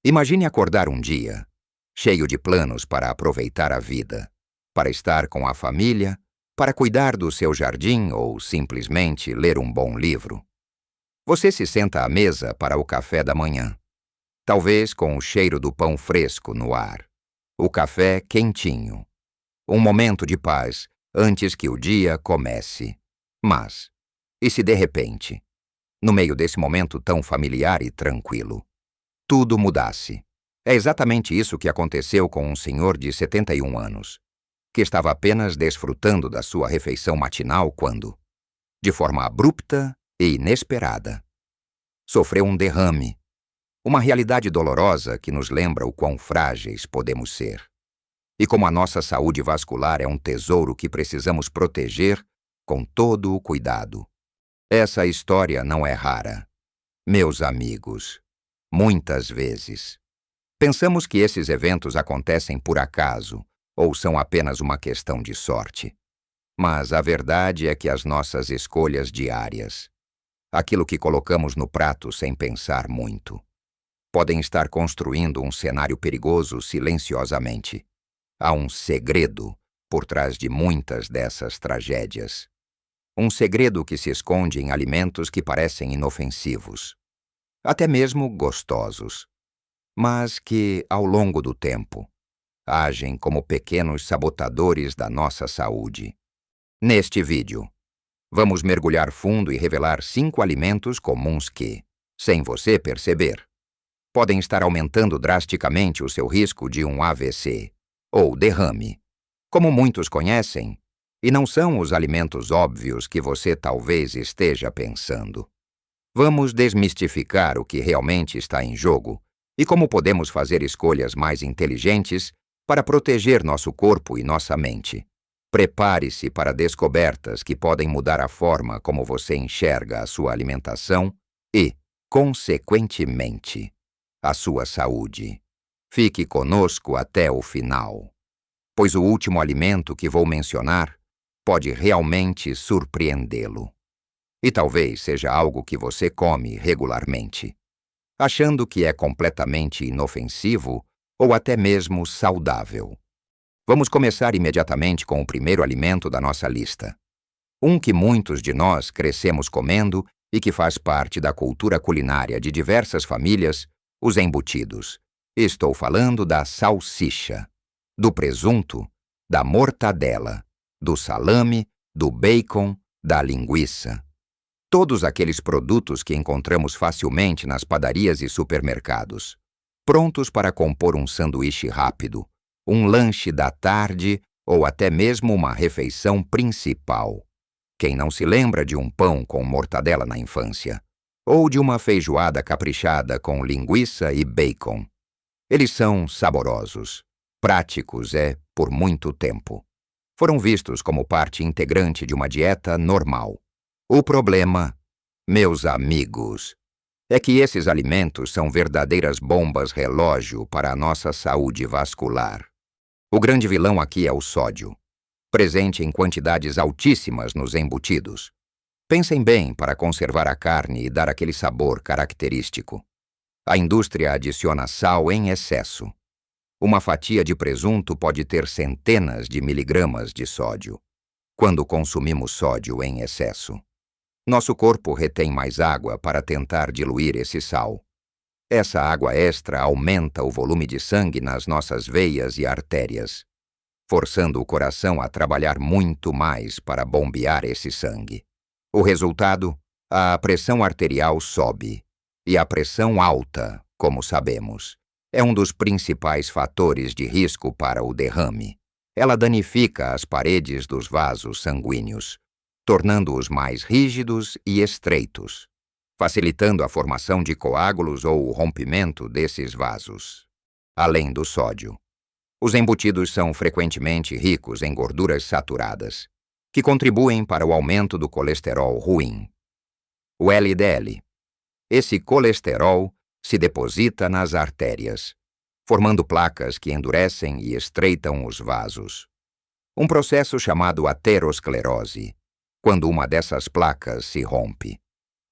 Imagine acordar um dia, cheio de planos para aproveitar a vida, para estar com a família, para cuidar do seu jardim ou simplesmente ler um bom livro. Você se senta à mesa para o café da manhã, talvez com o cheiro do pão fresco no ar, o café quentinho. Um momento de paz antes que o dia comece. Mas, e se de repente, no meio desse momento tão familiar e tranquilo, tudo mudasse? É exatamente isso que aconteceu com um senhor de 71 anos, que estava apenas desfrutando da sua refeição matinal quando, de forma abrupta e inesperada, sofreu um derrame, uma realidade dolorosa que nos lembra o quão frágeis podemos ser. E como a nossa saúde vascular é um tesouro que precisamos proteger com todo o cuidado. Essa história não é rara. Meus amigos, muitas vezes, pensamos que esses eventos acontecem por acaso ou são apenas uma questão de sorte. Mas a verdade é que as nossas escolhas diárias, aquilo que colocamos no prato sem pensar muito, podem estar construindo um cenário perigoso silenciosamente. Há um segredo por trás de muitas dessas tragédias. Um segredo que se esconde em alimentos que parecem inofensivos, até mesmo gostosos, mas que, ao longo do tempo, agem como pequenos sabotadores da nossa saúde. Neste vídeo, vamos mergulhar fundo e revelar 5 alimentos comuns que, sem você perceber, podem estar aumentando drasticamente o seu risco de um AVC ou derrame, como muitos conhecem, e não são os alimentos óbvios que você talvez esteja pensando. Vamos desmistificar o que realmente está em jogo e como podemos fazer escolhas mais inteligentes para proteger nosso corpo e nossa mente. Prepare-se para descobertas que podem mudar a forma como você enxerga a sua alimentação e, consequentemente, a sua saúde. Fique conosco até o final, pois o último alimento que vou mencionar pode realmente surpreendê-lo. E talvez seja algo que você come regularmente, achando que é completamente inofensivo ou até mesmo saudável. Vamos começar imediatamente com o primeiro alimento da nossa lista. Um que muitos de nós crescemos comendo e que faz parte da cultura culinária de diversas famílias, os embutidos. Estou falando da salsicha, do presunto, da mortadela, do salame, do bacon, da linguiça. Todos aqueles produtos que encontramos facilmente nas padarias e supermercados, prontos para compor um sanduíche rápido, um lanche da tarde ou até mesmo uma refeição principal. Quem não se lembra de um pão com mortadela na infância? Ou de uma feijoada caprichada com linguiça e bacon? Eles são saborosos, práticos por muito tempo. Foram vistos como parte integrante de uma dieta normal. O problema, meus amigos, é que esses alimentos são verdadeiras bombas relógio para a nossa saúde vascular. O grande vilão aqui é o sódio, presente em quantidades altíssimas nos embutidos. Pensem bem para conservar a carne e dar aquele sabor característico. A indústria adiciona sal em excesso. Uma fatia de presunto pode ter centenas de miligramas de sódio. Quando consumimos sódio em excesso, nosso corpo retém mais água para tentar diluir esse sal. Essa água extra aumenta o volume de sangue nas nossas veias e artérias, forçando o coração a trabalhar muito mais para bombear esse sangue. O resultado? A pressão arterial sobe, e a pressão alta, como sabemos, é um dos principais fatores de risco para o derrame. Ela danifica as paredes dos vasos sanguíneos, tornando-os mais rígidos e estreitos, facilitando a formação de coágulos ou o rompimento desses vasos. Além do sódio, os embutidos são frequentemente ricos em gorduras saturadas, que contribuem para o aumento do colesterol ruim, o LDL. Esse colesterol se deposita nas artérias, formando placas que endurecem e estreitam os vasos. Um processo chamado aterosclerose, quando uma dessas placas se rompe.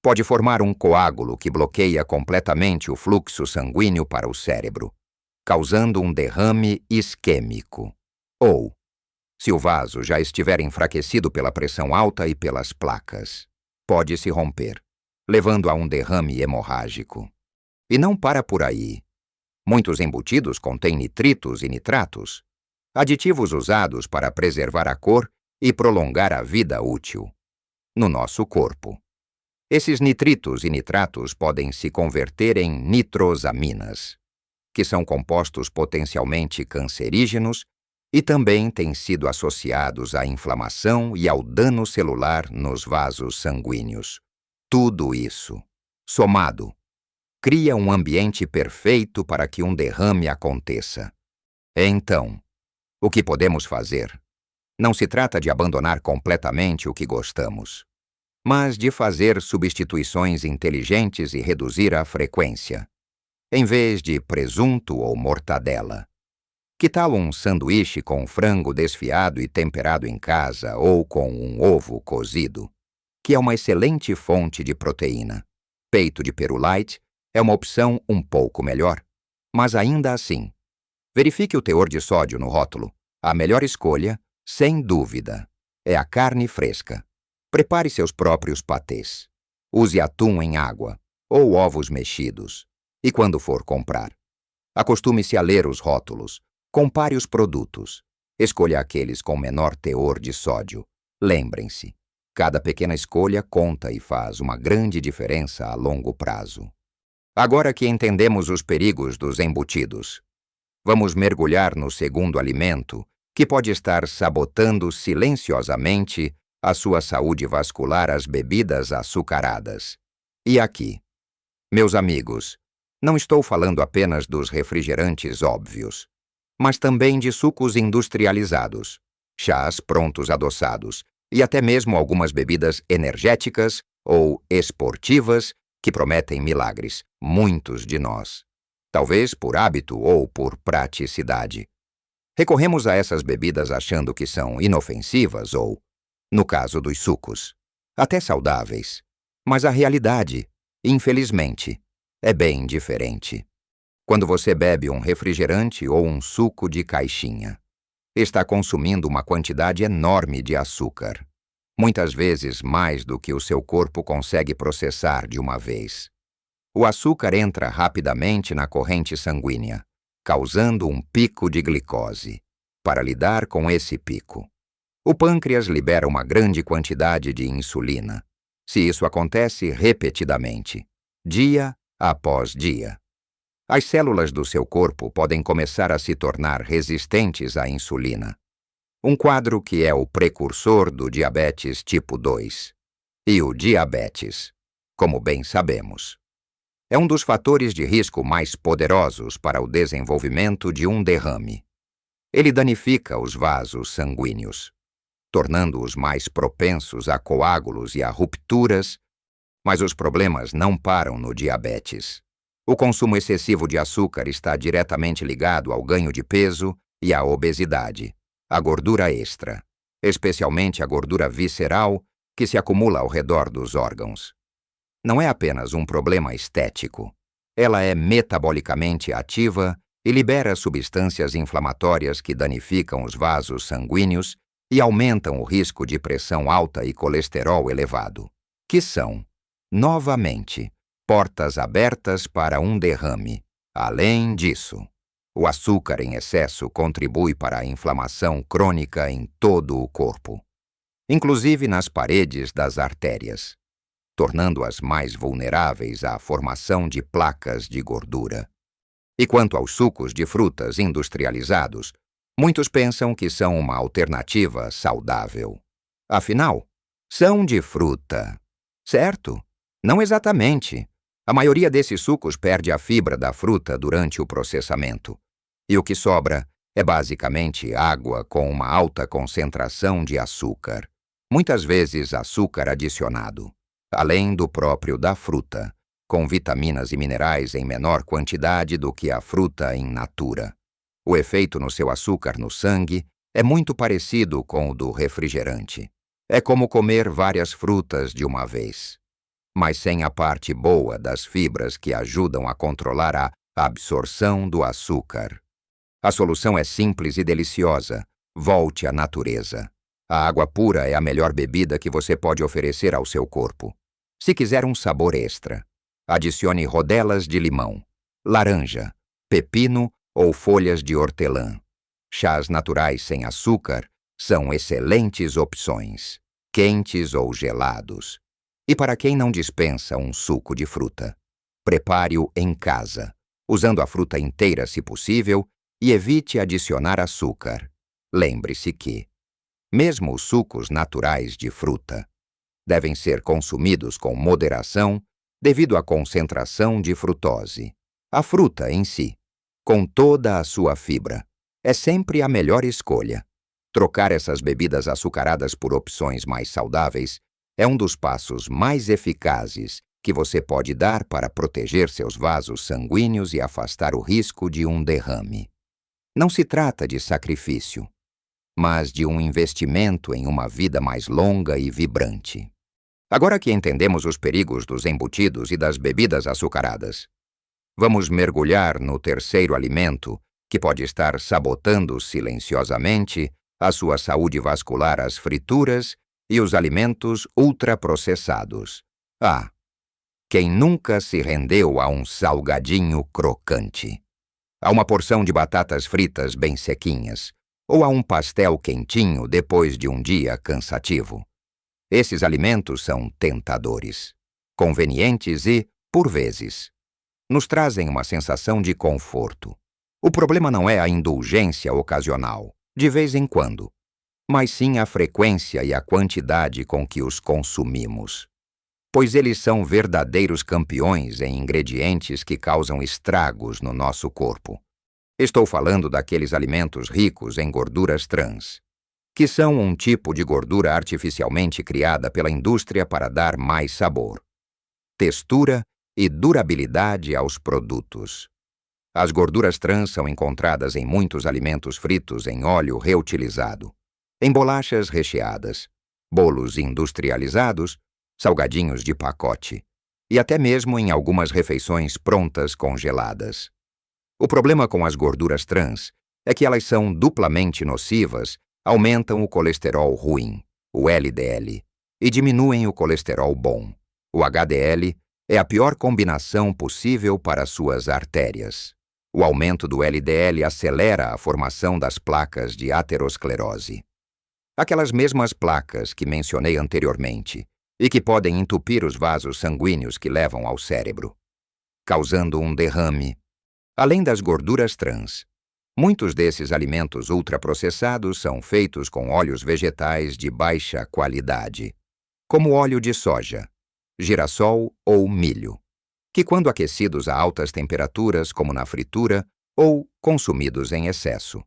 Pode formar um coágulo que bloqueia completamente o fluxo sanguíneo para o cérebro, causando um derrame isquêmico. Ou, se o vaso já estiver enfraquecido pela pressão alta e pelas placas, pode se romper, levando a um derrame hemorrágico. E não para por aí. Muitos embutidos contêm nitritos e nitratos, aditivos usados para preservar a cor e prolongar a vida útil no nosso corpo. Esses nitritos e nitratos podem se converter em nitrosaminas, que são compostos potencialmente cancerígenos e também têm sido associados à inflamação e ao dano celular nos vasos sanguíneos. Tudo isso, somado, cria um ambiente perfeito para que um derrame aconteça. Então, o que podemos fazer? Não se trata de abandonar completamente o que gostamos, mas de fazer substituições inteligentes e reduzir a frequência. Em vez de presunto ou mortadela, que tal um sanduíche com frango desfiado e temperado em casa ou com um ovo cozido, que é uma excelente fonte de proteína? Peito de peru light é uma opção um pouco melhor, mas ainda assim, verifique o teor de sódio no rótulo. A melhor escolha, sem dúvida, é a carne fresca. Prepare seus próprios patês. Use atum em água ou ovos mexidos. E quando for comprar, acostume-se a ler os rótulos. Compare os produtos. Escolha aqueles com menor teor de sódio. Lembrem-se, cada pequena escolha conta e faz uma grande diferença a longo prazo. Agora que entendemos os perigos dos embutidos, vamos mergulhar no segundo alimento que pode estar sabotando silenciosamente a sua saúde vascular: as bebidas açucaradas. E aqui, meus amigos, não estou falando apenas dos refrigerantes óbvios, mas também de sucos industrializados, chás prontos adoçados e até mesmo algumas bebidas energéticas ou esportivas que prometem milagres, muitos de nós. Talvez por hábito ou por praticidade, recorremos a essas bebidas achando que são inofensivas ou, no caso dos sucos, até saudáveis. Mas a realidade, infelizmente, é bem diferente. Quando você bebe um refrigerante ou um suco de caixinha, está consumindo uma quantidade enorme de açúcar, muitas vezes mais do que o seu corpo consegue processar de uma vez. O açúcar entra rapidamente na corrente sanguínea, causando um pico de glicose. Para lidar com esse pico, o pâncreas libera uma grande quantidade de insulina. Se isso acontece repetidamente, dia após dia, as células do seu corpo podem começar a se tornar resistentes à insulina, um quadro que é o precursor do diabetes tipo 2. E o diabetes, como bem sabemos, é um dos fatores de risco mais poderosos para o desenvolvimento de um derrame. Ele danifica os vasos sanguíneos, tornando-os mais propensos a coágulos e a rupturas, mas os problemas não param no diabetes. O consumo excessivo de açúcar está diretamente ligado ao ganho de peso e à obesidade, à gordura extra, especialmente a gordura visceral que se acumula ao redor dos órgãos. Não é apenas um problema estético. Ela é metabolicamente ativa e libera substâncias inflamatórias que danificam os vasos sanguíneos e aumentam o risco de pressão alta e colesterol elevado, que são, novamente, portas abertas para um derrame. Além disso, o açúcar em excesso contribui para a inflamação crônica em todo o corpo, inclusive nas paredes das artérias, tornando-as mais vulneráveis à formação de placas de gordura. E quanto aos sucos de frutas industrializados, muitos pensam que são uma alternativa saudável. Afinal, são de fruta, certo? Não exatamente. A maioria desses sucos perde a fibra da fruta durante o processamento, e o que sobra é basicamente água com uma alta concentração de açúcar, muitas vezes açúcar adicionado, além do próprio da fruta, com vitaminas e minerais em menor quantidade do que a fruta in natura. O efeito no seu açúcar no sangue é muito parecido com o do refrigerante. É como comer várias frutas de uma vez. mas sem a parte boa das fibras que ajudam a controlar a absorção do açúcar. A solução é simples e deliciosa. Volte à natureza. A água pura é a melhor bebida que você pode oferecer ao seu corpo. Se quiser um sabor extra, adicione rodelas de limão, laranja, pepino ou folhas de hortelã. Chás naturais sem açúcar são excelentes opções, quentes ou gelados. E para quem não dispensa um suco de fruta, prepare-o em casa, usando a fruta inteira se possível e evite adicionar açúcar. Lembre-se que, mesmo os sucos naturais de fruta, devem ser consumidos com moderação devido à concentração de frutose. A fruta em si, com toda a sua fibra, é sempre a melhor escolha. Trocar essas bebidas açucaradas por opções mais saudáveis é um dos passos mais eficazes que você pode dar para proteger seus vasos sanguíneos e afastar o risco de um derrame. Não se trata de sacrifício, mas de um investimento em uma vida mais longa e vibrante. Agora que entendemos os perigos dos embutidos e das bebidas açucaradas, vamos mergulhar no terceiro alimento que pode estar sabotando silenciosamente a sua saúde vascular: as frituras e os alimentos ultraprocessados. Quem nunca se rendeu a um salgadinho crocante, a uma porção de batatas fritas bem sequinhas, ou a um pastel quentinho depois de um dia cansativo? Esses alimentos são tentadores, convenientes e, por vezes, nos trazem uma sensação de conforto. O problema não é a indulgência ocasional, de vez em quando, mas sim a frequência e a quantidade com que os consumimos, pois eles são verdadeiros campeões em ingredientes que causam estragos no nosso corpo. Estou falando daqueles alimentos ricos em gorduras trans, que são um tipo de gordura artificialmente criada pela indústria para dar mais sabor, textura e durabilidade aos produtos. As gorduras trans são encontradas em muitos alimentos fritos em óleo reutilizado, em bolachas recheadas, bolos industrializados, salgadinhos de pacote e até mesmo em algumas refeições prontas congeladas. O problema com as gorduras trans é que elas são duplamente nocivas, aumentam o colesterol ruim, o LDL, e diminuem o colesterol bom. O HDL é a pior combinação possível para suas artérias. O aumento do LDL acelera a formação das placas de aterosclerose. Aquelas mesmas placas que mencionei anteriormente e que podem entupir os vasos sanguíneos que levam ao cérebro, causando um derrame. Além das gorduras trans, muitos desses alimentos ultraprocessados são feitos com óleos vegetais de baixa qualidade, como óleo de soja, girassol ou milho, que, quando aquecidos a altas temperaturas, como na fritura, ou consumidos em excesso,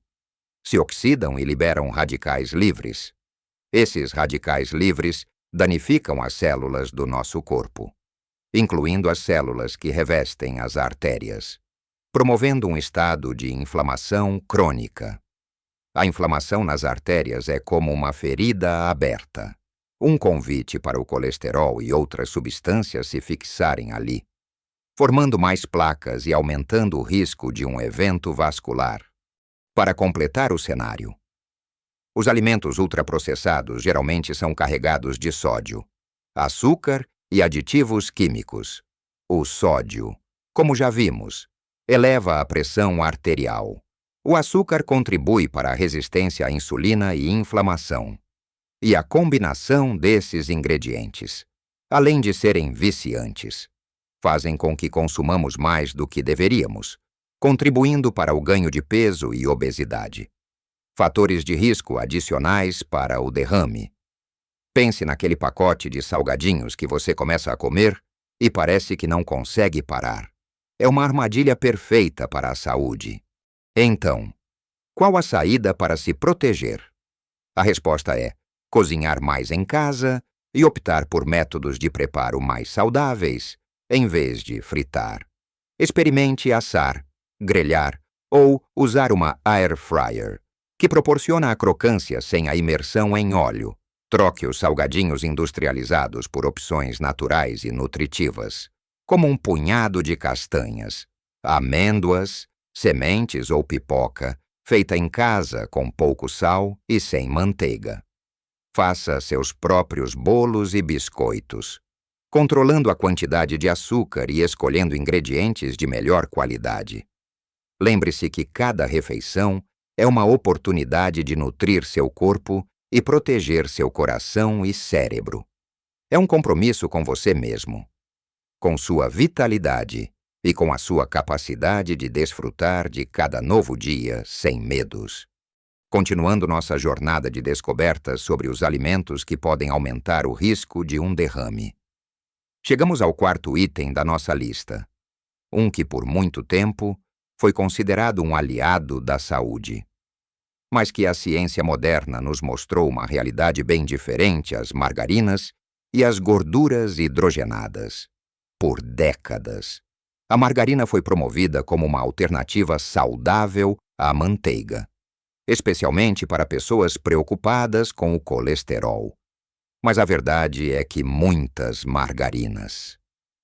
se oxidam e liberam radicais livres. Esses radicais livres danificam as células do nosso corpo, incluindo as células que revestem as artérias, promovendo um estado de inflamação crônica. A inflamação nas artérias é como uma ferida aberta, um convite para o colesterol e outras substâncias se fixarem ali, formando mais placas e aumentando o risco de um evento vascular. Para completar o cenário, os alimentos ultraprocessados geralmente são carregados de sódio, açúcar e aditivos químicos. O sódio, como já vimos, eleva a pressão arterial. O açúcar contribui para a resistência à insulina e inflamação. E a combinação desses ingredientes, além de serem viciantes, fazem com que consumamos mais do que deveríamos, contribuindo para o ganho de peso e obesidade. Fatores de risco adicionais para o derrame. Pense naquele pacote de salgadinhos que você começa a comer e parece que não consegue parar. É uma armadilha perfeita para a saúde. Então, qual a saída para se proteger? A resposta é cozinhar mais em casa e optar por métodos de preparo mais saudáveis, em vez de fritar. Experimente assar, grelhar ou usar uma air fryer, que proporciona a crocância sem a imersão em óleo, Troque os salgadinhos industrializados por opções naturais e nutritivas, como um punhado de castanhas, amêndoas, sementes ou pipoca, feita em casa com pouco sal e sem manteiga. Faça seus próprios bolos e biscoitos, controlando a quantidade de açúcar e escolhendo ingredientes de melhor qualidade. Lembre-se que cada refeição é uma oportunidade de nutrir seu corpo e proteger seu coração e cérebro. É um compromisso com você mesmo, com sua vitalidade e com a sua capacidade de desfrutar de cada novo dia sem medos. Continuando nossa jornada de descobertas sobre os alimentos que podem aumentar o risco de um derrame. Chegamos ao quarto item da nossa lista, um que por muito tempo foi considerado um aliado da saúde, mas que a ciência moderna nos mostrou uma realidade bem diferente: as margarinas e as gorduras hidrogenadas. Por décadas, a margarina foi promovida como uma alternativa saudável à manteiga, especialmente para pessoas preocupadas com o colesterol. Mas a verdade é que muitas margarinas,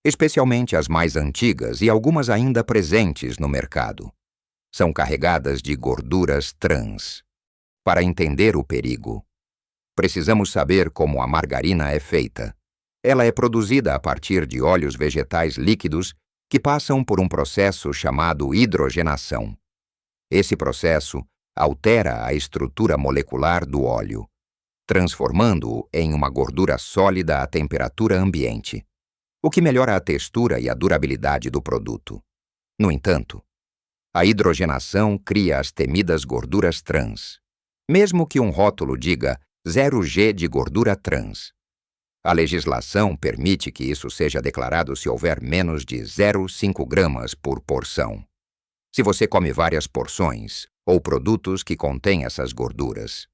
especialmente as mais antigas e algumas ainda presentes no mercado, são carregadas de gorduras trans. Para entender o perigo, precisamos saber como a margarina é feita. Ela é produzida a partir de óleos vegetais líquidos que passam por um processo chamado hidrogenação. Esse processo altera a estrutura molecular do óleo, transformando-o em uma gordura sólida à temperatura ambiente, o que melhora a textura e a durabilidade do produto. No entanto, a hidrogenação cria as temidas gorduras trans, mesmo que um rótulo diga 0G de gordura trans. A legislação permite que isso seja declarado se houver menos de 0,5 gramas por porção. Se você come várias porções ou produtos que contêm essas gorduras,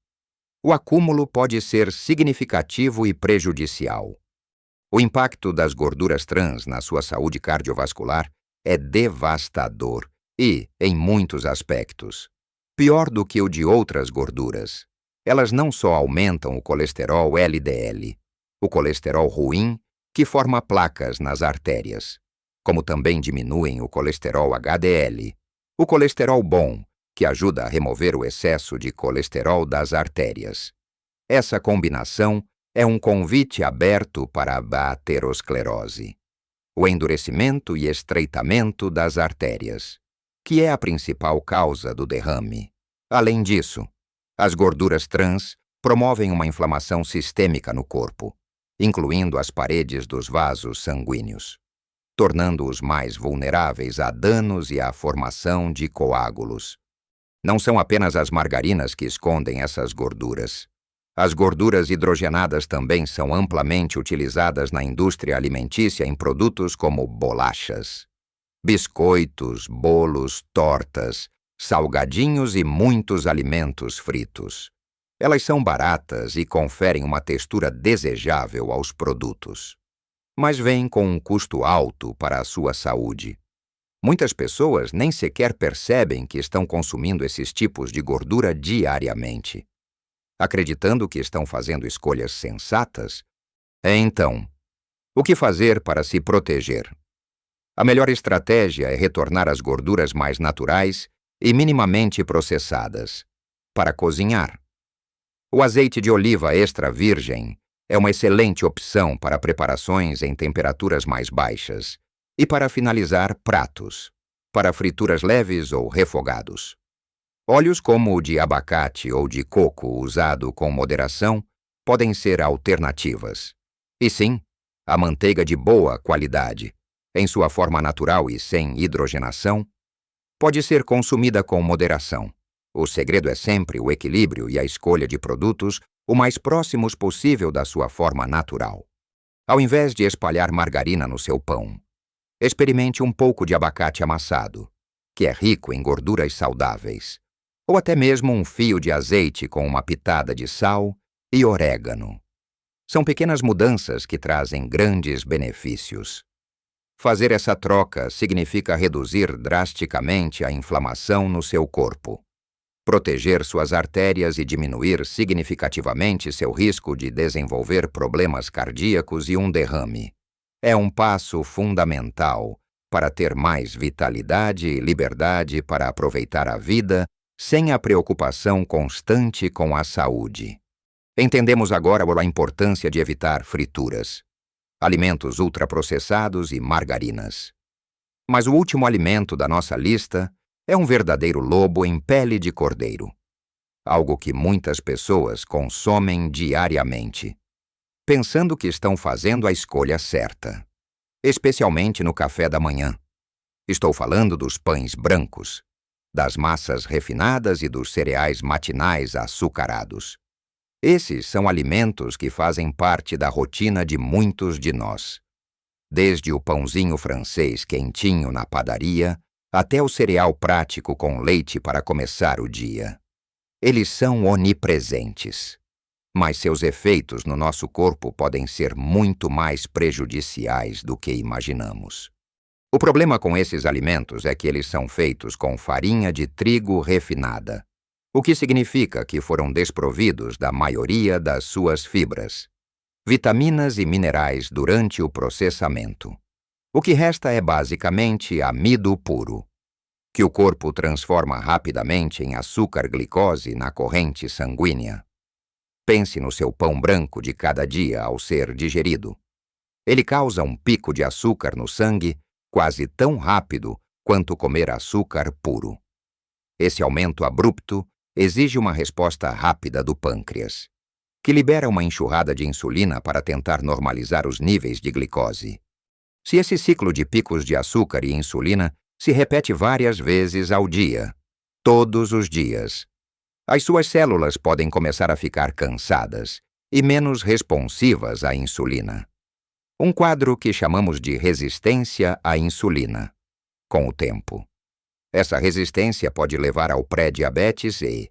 o acúmulo pode ser significativo e prejudicial. O impacto das gorduras trans na sua saúde cardiovascular é devastador e, em muitos aspectos, pior do que o de outras gorduras. Elas não só aumentam o colesterol LDL, o colesterol ruim, que forma placas nas artérias, como também diminuem o colesterol HDL, o colesterol bom, que ajuda a remover o excesso de colesterol das artérias. Essa combinação é um convite aberto para a aterosclerose, o endurecimento e estreitamento das artérias, que é a principal causa do derrame. Além disso, as gorduras trans promovem uma inflamação sistêmica no corpo, incluindo as paredes dos vasos sanguíneos, tornando-os mais vulneráveis a danos e à formação de coágulos. Não são apenas as margarinas que escondem essas gorduras. As gorduras hidrogenadas também são amplamente utilizadas na indústria alimentícia em produtos como bolachas, biscoitos, bolos, tortas, salgadinhos e muitos alimentos fritos. Elas são baratas e conferem uma textura desejável aos produtos, mas vêm com um custo alto para a sua saúde. Muitas pessoas nem sequer percebem que estão consumindo esses tipos de gordura diariamente, acreditando que estão fazendo escolhas sensatas. Então, o que fazer para se proteger? A melhor estratégia é retornar às gorduras mais naturais e minimamente processadas, para cozinhar. O azeite de oliva extra virgem é uma excelente opção para preparações em temperaturas mais baixas e para finalizar pratos, para frituras leves ou refogados. Óleos como o de abacate ou de coco usado com moderação podem ser alternativas. E sim, a manteiga de boa qualidade, em sua forma natural e sem hidrogenação, pode ser consumida com moderação. O segredo é sempre o equilíbrio e a escolha de produtos o mais próximos possível da sua forma natural. Ao invés de espalhar margarina no seu pão, experimente um pouco de abacate amassado, que é rico em gorduras saudáveis, ou até mesmo um fio de azeite com uma pitada de sal e orégano. São pequenas mudanças que trazem grandes benefícios. Fazer essa troca significa reduzir drasticamente a inflamação no seu corpo, proteger suas artérias e diminuir significativamente seu risco de desenvolver problemas cardíacos e um derrame. É um passo fundamental para ter mais vitalidade e liberdade para aproveitar a vida sem a preocupação constante com a saúde. Entendemos agora a importância de evitar frituras, alimentos ultraprocessados e margarinas. Mas o último alimento da nossa lista é um verdadeiro lobo em pele de cordeiro, algo que muitas pessoas consomem diariamente, pensando que estão fazendo a escolha certa, especialmente no café da manhã. Estou falando dos pães brancos, das massas refinadas e dos cereais matinais açucarados. Esses são alimentos que fazem parte da rotina de muitos de nós. Desde o pãozinho francês quentinho na padaria, até o cereal prático com leite para começar o dia. Eles são onipresentes, mas seus efeitos no nosso corpo podem ser muito mais prejudiciais do que imaginamos. O problema com esses alimentos é que eles são feitos com farinha de trigo refinada, o que significa que foram desprovidos da maioria das suas fibras, vitaminas e minerais durante o processamento. O que resta é basicamente amido puro, que o corpo transforma rapidamente em açúcar-glicose na corrente sanguínea. Pense no seu pão branco de cada dia ao ser digerido. Ele causa um pico de açúcar no sangue quase tão rápido quanto comer açúcar puro. Esse aumento abrupto exige uma resposta rápida do pâncreas, que libera uma enxurrada de insulina para tentar normalizar os níveis de glicose. Se esse ciclo de picos de açúcar e insulina se repete várias vezes ao dia, todos os dias, as suas células podem começar a ficar cansadas e menos responsivas à insulina. Um quadro que chamamos de resistência à insulina, com o tempo. Essa resistência pode levar ao pré-diabetes e,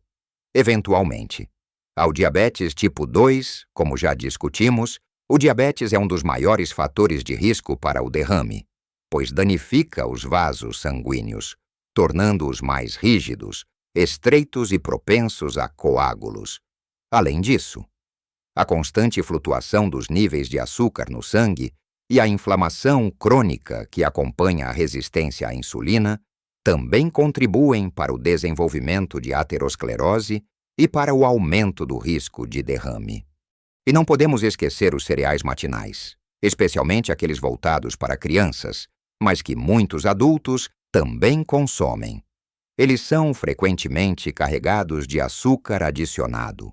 eventualmente, ao diabetes tipo 2, como já discutimos. O diabetes é um dos maiores fatores de risco para o derrame, pois danifica os vasos sanguíneos, tornando-os mais rígidos, estreitos e propensos a coágulos. Além disso, a constante flutuação dos níveis de açúcar no sangue e a inflamação crônica que acompanha a resistência à insulina também contribuem para o desenvolvimento de aterosclerose e para o aumento do risco de derrame. E não podemos esquecer os cereais matinais, especialmente aqueles voltados para crianças, mas que muitos adultos também consomem. Eles são frequentemente carregados de açúcar adicionado,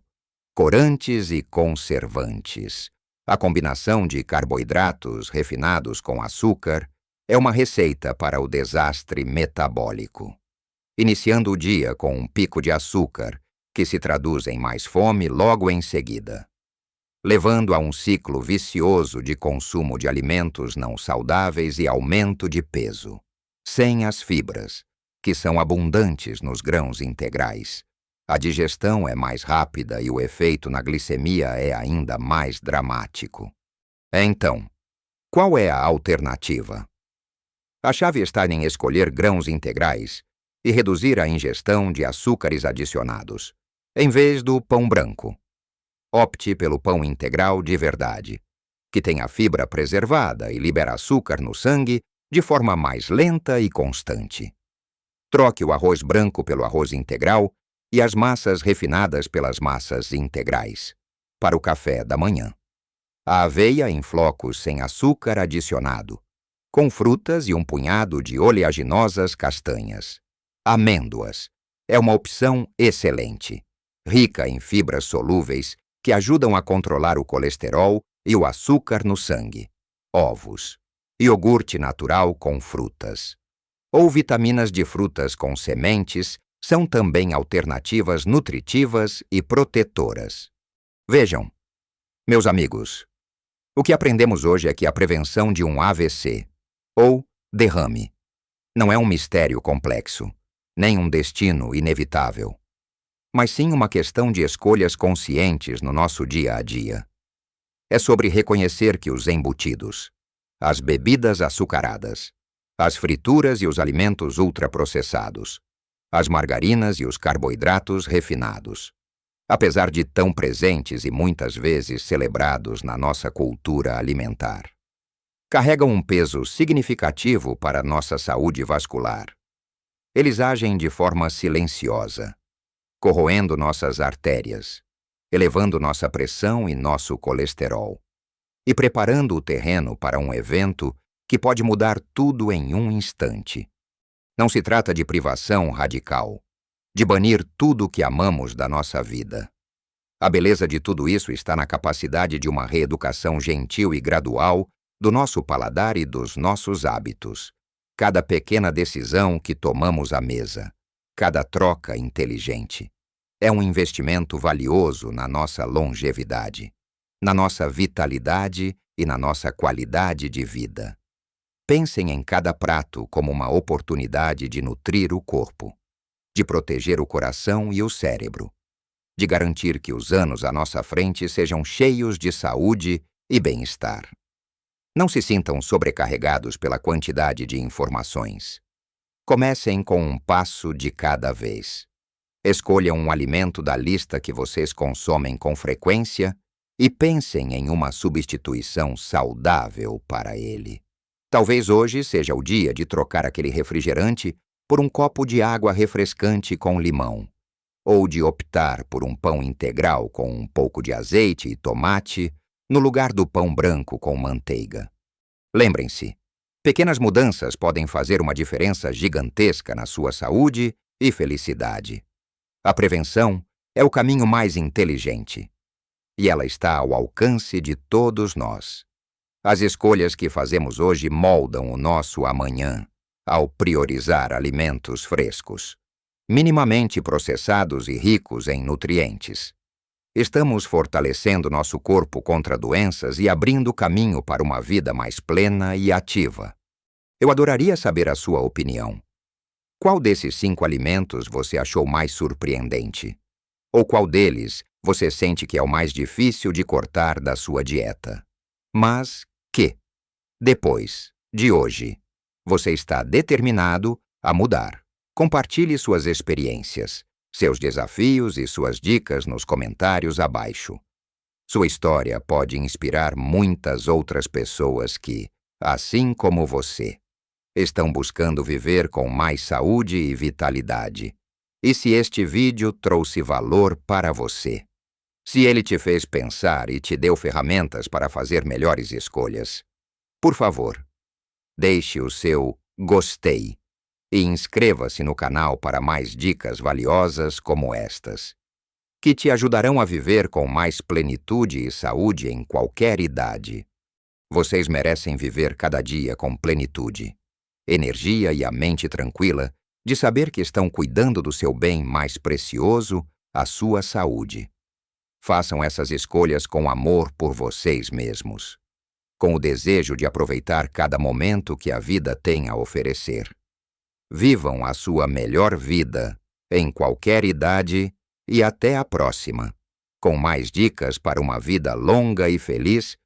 corantes e conservantes. A combinação de carboidratos refinados com açúcar é uma receita para o desastre metabólico. Iniciando o dia com um pico de açúcar, que se traduz em mais fome logo em seguida, levando a um ciclo vicioso de consumo de alimentos não saudáveis e aumento de peso, sem as fibras, que são abundantes nos grãos integrais. A digestão é mais rápida e o efeito na glicemia é ainda mais dramático. Então, qual é a alternativa? A chave está em escolher grãos integrais e reduzir a ingestão de açúcares adicionados, em vez do pão branco. Opte pelo pão integral de verdade, que tem a fibra preservada e libera açúcar no sangue de forma mais lenta e constante. Troque o arroz branco pelo arroz integral e as massas refinadas pelas massas integrais, para o café da manhã. A aveia em flocos sem açúcar adicionado, com frutas e um punhado de oleaginosas castanhas. Amêndoas é uma opção excelente, rica em fibras solúveis que ajudam a controlar o colesterol e o açúcar no sangue. Ovos, iogurte natural com frutas, ou vitaminas de frutas com sementes são também alternativas nutritivas e protetoras. Vejam, meus amigos, o que aprendemos hoje é que a prevenção de um AVC, ou derrame, não é um mistério complexo, nem um destino inevitável, mas sim uma questão de escolhas conscientes no nosso dia a dia. É sobre reconhecer que os embutidos, as bebidas açucaradas, as frituras e os alimentos ultraprocessados as margarinas e os carboidratos refinados, apesar de tão presentes e muitas vezes celebrados na nossa cultura alimentar. Carregam um peso significativo para nossa saúde vascular. Eles agem de forma silenciosa, corroendo nossas artérias, elevando nossa pressão e nosso colesterol, e preparando o terreno para um evento que pode mudar tudo em um instante. Não se trata de privação radical, de banir tudo o que amamos da nossa vida. A beleza de tudo isso está na capacidade de uma reeducação gentil e gradual do nosso paladar e dos nossos hábitos. Cada pequena decisão que tomamos à mesa, cada troca inteligente, é um investimento valioso na nossa longevidade, na nossa vitalidade e na nossa qualidade de vida. Pensem em cada prato como uma oportunidade de nutrir o corpo, de proteger o coração e o cérebro, de garantir que os anos à nossa frente sejam cheios de saúde e bem-estar. Não se sintam sobrecarregados pela quantidade de informações. Comecem com um passo de cada vez. Escolham um alimento da lista que vocês consomem com frequência e pensem em uma substituição saudável para ele. Talvez hoje seja o dia de trocar aquele refrigerante por um copo de água refrescante com limão, ou de optar por um pão integral com um pouco de azeite e tomate, no lugar do pão branco com manteiga. Lembrem-se, pequenas mudanças podem fazer uma diferença gigantesca na sua saúde e felicidade. A prevenção é o caminho mais inteligente, e ela está ao alcance de todos nós. As escolhas que fazemos hoje moldam o nosso amanhã, ao priorizar alimentos frescos, minimamente processados e ricos em nutrientes. Estamos fortalecendo nosso corpo contra doenças e abrindo caminho para uma vida mais plena e ativa. Eu adoraria saber a sua opinião. Qual desses 5 alimentos você achou mais surpreendente? Ou qual deles você sente que é o mais difícil de cortar da sua dieta? Mas que, depois de hoje, você está determinado a mudar. Compartilhe suas experiências, seus desafios e suas dicas nos comentários abaixo. Sua história pode inspirar muitas outras pessoas que, assim como você, estão buscando viver com mais saúde e vitalidade. E se este vídeo trouxe valor para você, se ele te fez pensar e te deu ferramentas para fazer melhores escolhas, por favor, deixe o seu gostei e inscreva-se no canal para mais dicas valiosas como estas, que te ajudarão a viver com mais plenitude e saúde em qualquer idade. Vocês merecem viver cada dia com plenitude, energia e a mente tranquila de saber que estão cuidando do seu bem mais precioso, a sua saúde. Façam essas escolhas com amor por vocês mesmos, com o desejo de aproveitar cada momento que a vida tem a oferecer. Vivam a sua melhor vida, em qualquer idade, e até a próxima, com mais dicas para uma vida longa e feliz